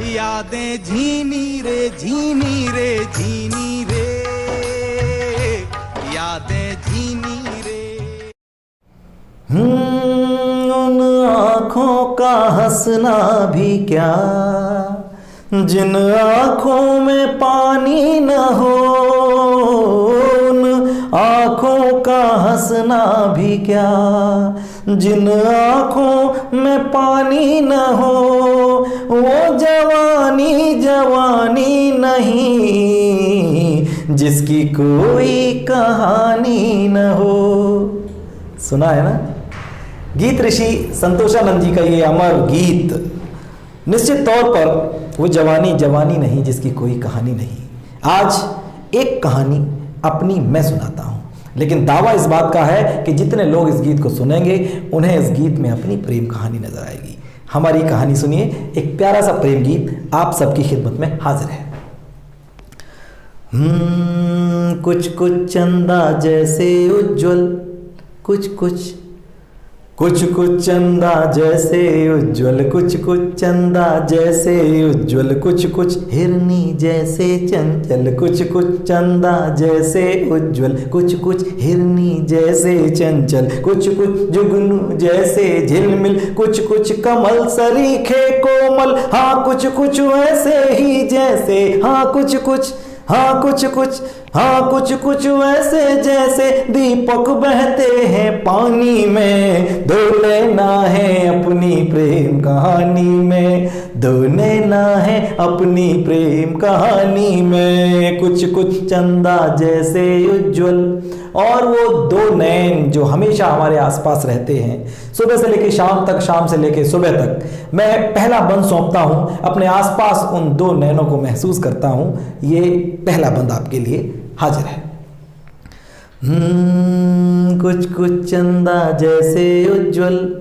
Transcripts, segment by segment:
यादें झीनी रे झीनी रे झीनी रे, यादें झीनी रे। उन आँखों का हंसना भी क्या, जिन आँखों में पानी न हो। उन आँखों का हंसना भी क्या, जिन आँखों में पानी न हो। वो जवानी जवानी नहीं, जिसकी कोई कहानी न हो। सुना है ना? गीत ऋषि संतोषानंद जी का ये अमर गीत। निश्चित तौर पर वो जवानी जवानी नहीं जिसकी कोई कहानी नहीं। आज एक कहानी अपनी मैं सुनाता हूँ, लेकिन दावा इस बात का है कि जितने लोग इस गीत को सुनेंगे उन्हें इस गीत में अपनी प्रेम कहानी नजर आएगी। हमारी कहानी सुनिए, एक प्यारा सा प्रेम गीत आप सबकी खिदमत में हाजिर है। कुछ कुछ चंदा जैसे उज्जवल, कुछ कुछ चंदा जैसे उज्जवल, कुछ कुछ चंदा जैसे उज्जवल, कुछ कुछ हिरनी जैसे चंचल, कुछ कुछ चंदा जैसे उज्जवल, कुछ कुछ हिरनी जैसे चंचल, कुछ कुछ जुगनू जैसे झिलमिल, कुछ कुछ कमल सरीखे कोमल। हाँ कुछ कुछ वैसे ही जैसे, हाँ कुछ कुछ, हाँ कुछ कुछ, हाँ कुछ कुछ वैसे जैसे दीपक बहते हैं पानी में। दो लेना है अपनी प्रेम कहानी में, दो लेना है अपनी प्रेम कहानी में। कुछ कुछ चंदा जैसे उज्जवल, और वो दो नैन जो हमेशा हमारे आसपास रहते हैं, सुबह से लेके शाम तक, शाम से लेके सुबह तक। मैं पहला बंद सौंपता हूँ, अपने आसपास उन दो नैनों को महसूस करता हूँ। ये पहला बंद आपके लिए हाजिर है। कुछ कुछ चंदा जैसे उज्जवल,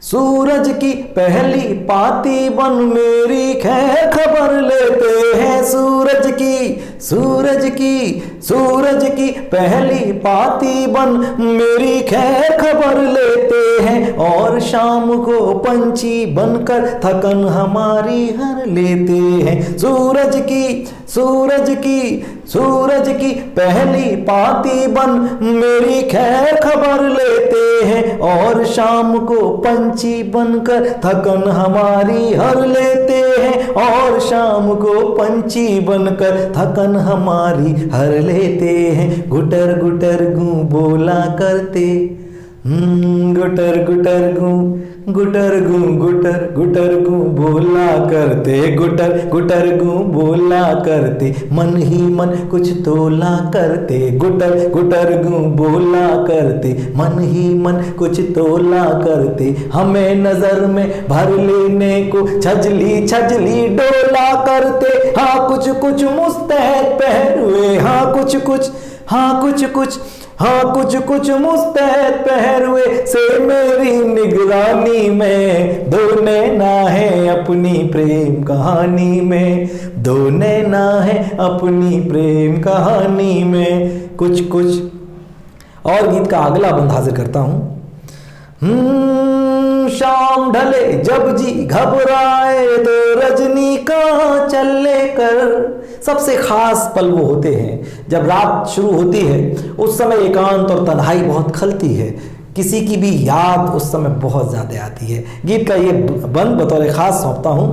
सूरज की पहली पाती बन मेरी खैर खबर लेते हैं। सूरज की पहली पाती बन मेरी खैर खबर लेते हैं। और शाम को पंछी बनकर थकन हमारी हर लेते हैं। सूरज की पहली पाती बन मेरी खैर खबर लेते हैं। और शाम को पंछी बनकर थकन हमारी हर लेते हैं। और शाम को पंछी बनकर थकन हमारी हर लेते हैं। गुटर गुटर गूं बोला करते, गुटर गुटर गूं, गुटर गूं, गुटर गुटर गूं बोला करते, गुटर गुटर गूं बोला करते। मन ही मन कुछ तोला करते, गुटर गुटर गूं बोला करते। मन ही मन कुछ तोला करते। हमें नजर में भर लेने को छजली छजली डोला करते। हाँ कुछ कुछ मुस्तैद पहरुए, हाँ कुछ कुछ, हाँ कुछ कुछ, हाँ कुछ कुछ मुस्तैद पहरुए से मेरी निगरानी में। दो नैना है अपनी प्रेम कहानी में, दो नैना है अपनी प्रेम कहानी में। कुछ कुछ और गीत का अगला बंद हाजिर करता हूं। शाम ढले जब जी घबराए तो रजनी का चले कर। सबसे खास पल वो होते हैं जब रात शुरू होती है। उस समय एकांत और तन्हाई बहुत खलती है, किसी की भी याद उस समय बहुत ज्यादा आती है। गीत का ये बंद बतौर खास सौंपता हूं।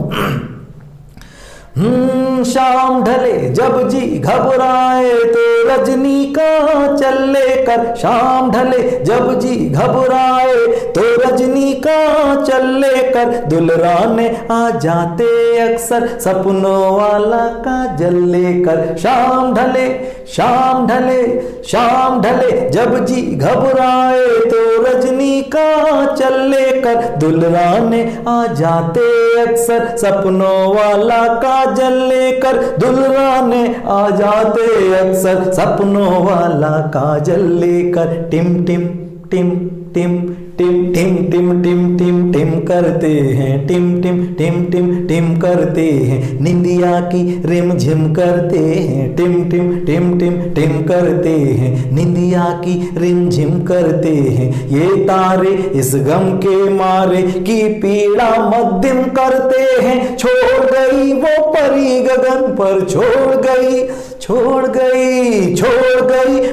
शाम ढले जब जी घबराए तो रजनी का चले कर। शाम ढले जब जी घबराए तो रजनी का चले कर। दुल्हराने आ जाते अक्सर सपनों वाला का जल लेकर। शाम ढले, शाम ढले, शाम ढले जब जी घबराए तो रजनी का चले कर। दुल्हराने आ जाते अक्सर सपनों वाला का जल लेकर। दुल्हराने आ जाते अक्सर सपनों वाला काजल लेकर। टिम टिम टिम टिम टिम टिम टिम टिम टिम टिम करते हैं, टिम टिम टिम टिम टिम करते हैं। निंदिया की रिम झिम करते हैं, टिम टिम टिम टिम टिम करते हैं। निंदिया की रिम झिम करते हैं। ये तारे इस गम के मारे की पीड़ा मध्यम करते हैं। छोड़ गई गगन पर छोड़ गई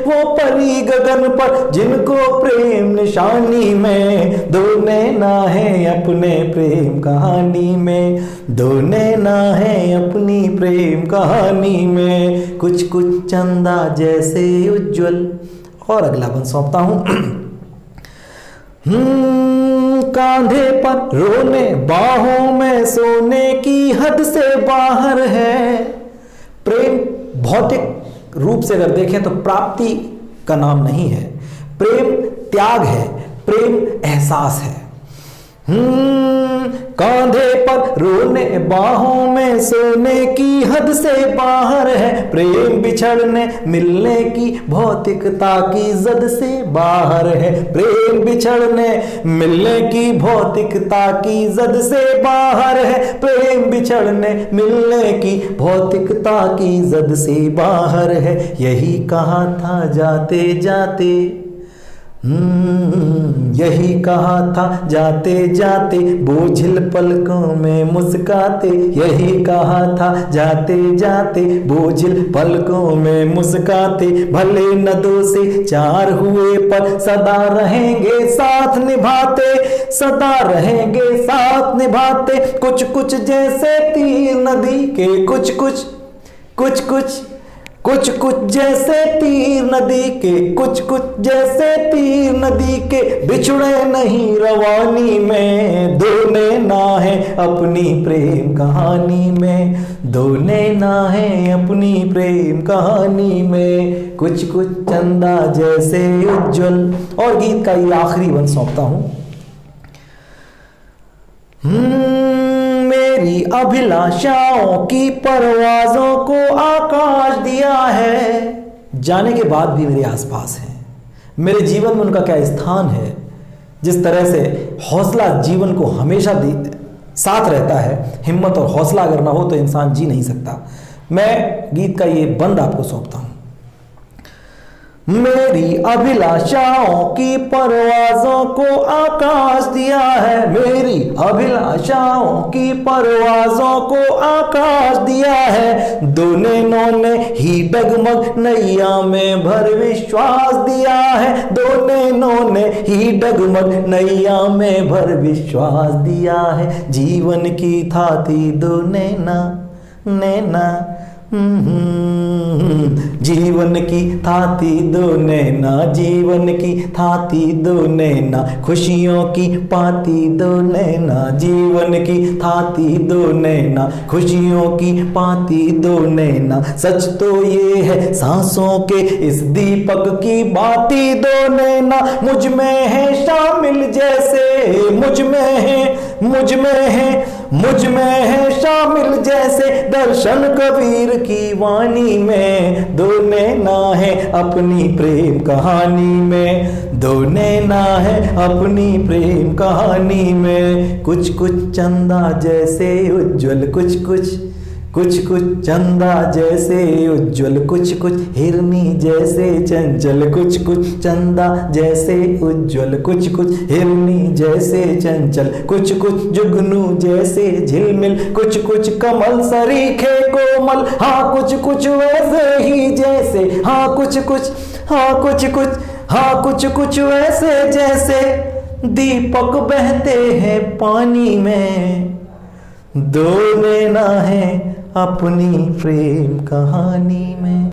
वो परी गगन पर, जिनको प्रेम निशानी में दो नैना है अपने प्रेम कहानी में, दो नैना है अपनी प्रेम कहानी में, कुछ कुछ चंदा जैसे उज्जवल। और अगला बंद सौंपता हूं। कांधे पर रोने, बाहों में सोने की हद से बाहर है। प्रेम भौतिक रूप से अगर देखें तो प्राप्ति का नाम नहीं है, प्रेम त्याग है, प्रेम एहसास है। कांधे पर रोने, बाहों में सोने की हद से बाहर है, प्रेम बिछड़ने मिलने की भौतिकता की जद से बाहर है, प्रेम बिछड़ने मिलने की भौतिकता की जद से बाहर है, प्रेम बिछड़ने मिलने की भौतिकता की जद से बाहर है। यही कहा था जाते जाते, यही कहा था जाते जाते, बोझिल पलकों में मुस्काते, यही कहा था जाते जाते, बोझिल पलकों में मुस्काते, भले न दो से चार हुए पर सदा रहेंगे साथ निभाते, सदा रहेंगे साथ निभाते, कुछ कुछ जैसे तीर नदी के, कुछ कुछ जैसे तीर नदी के, कुछ जैसे तीर नदी के, बिछड़े नहीं रवानी में, दो नैना है अपनी प्रेम कहानी में, दो नैना है अपनी प्रेम कहानी में, कुछ चंदा जैसे उज्जवल। और गीत का ये आखिरी बंद सौंपता हूं। मेरी अभिलाषाओं की परवाजों को आकाश दिया है, जाने के बाद भी मेरे आसपास हैं, मेरे जीवन में उनका क्या स्थान है। जिस तरह से हौसला जीवन को हमेशा साथ रहता है, हिम्मत और हौसला अगर ना हो तो इंसान जी नहीं सकता। मैं गीत का ये बंद आपको सौंपता हूं। मेरी अभिलाषाओं की परवाजों को आकाश दिया है, मेरी अभिलाषाओं की परवाजों को आकाश दिया है, दो नैनों ने ही डगमग नैया में भर विश्वास दिया है, दो नैनों ने ही डगमग नैया में भर विश्वास दिया है, जीवन की थाती दो नैना जीवन की थाती दो नैना, जीवन की थाती दो नैना, खुशियों की पाती दो नैना, जीवन की थाती दो नैना, खुशियों की पाती दो नैना, सच तो ये है सांसों के इस दीपक की बाती दो नैना, मुझ में है शामिल जैसे, मुझ में है शामिल जैसे, दर्शन कबीर की वाणी में, दो नैना है अपनी प्रेम कहानी में, दो नैना है अपनी प्रेम कहानी में, कुछ चंदा जैसे उज्जवल, कुछ चंदा जैसे उज्जवल, कुछ हिरनी जैसे चंचल, कुछ चंदा जैसे उज्जवल, कुछ हिरनी जैसे चंचल, कुछ जुगनू जैसे झिलमिल, कुछ कमल सरीखे कोमल, हाँ कुछ वैसे ही जैसे, हाँ कुछ वैसे जैसे दीपक बहते हैं पानी में, दो नैना है अपनी प्रेम कहानी में।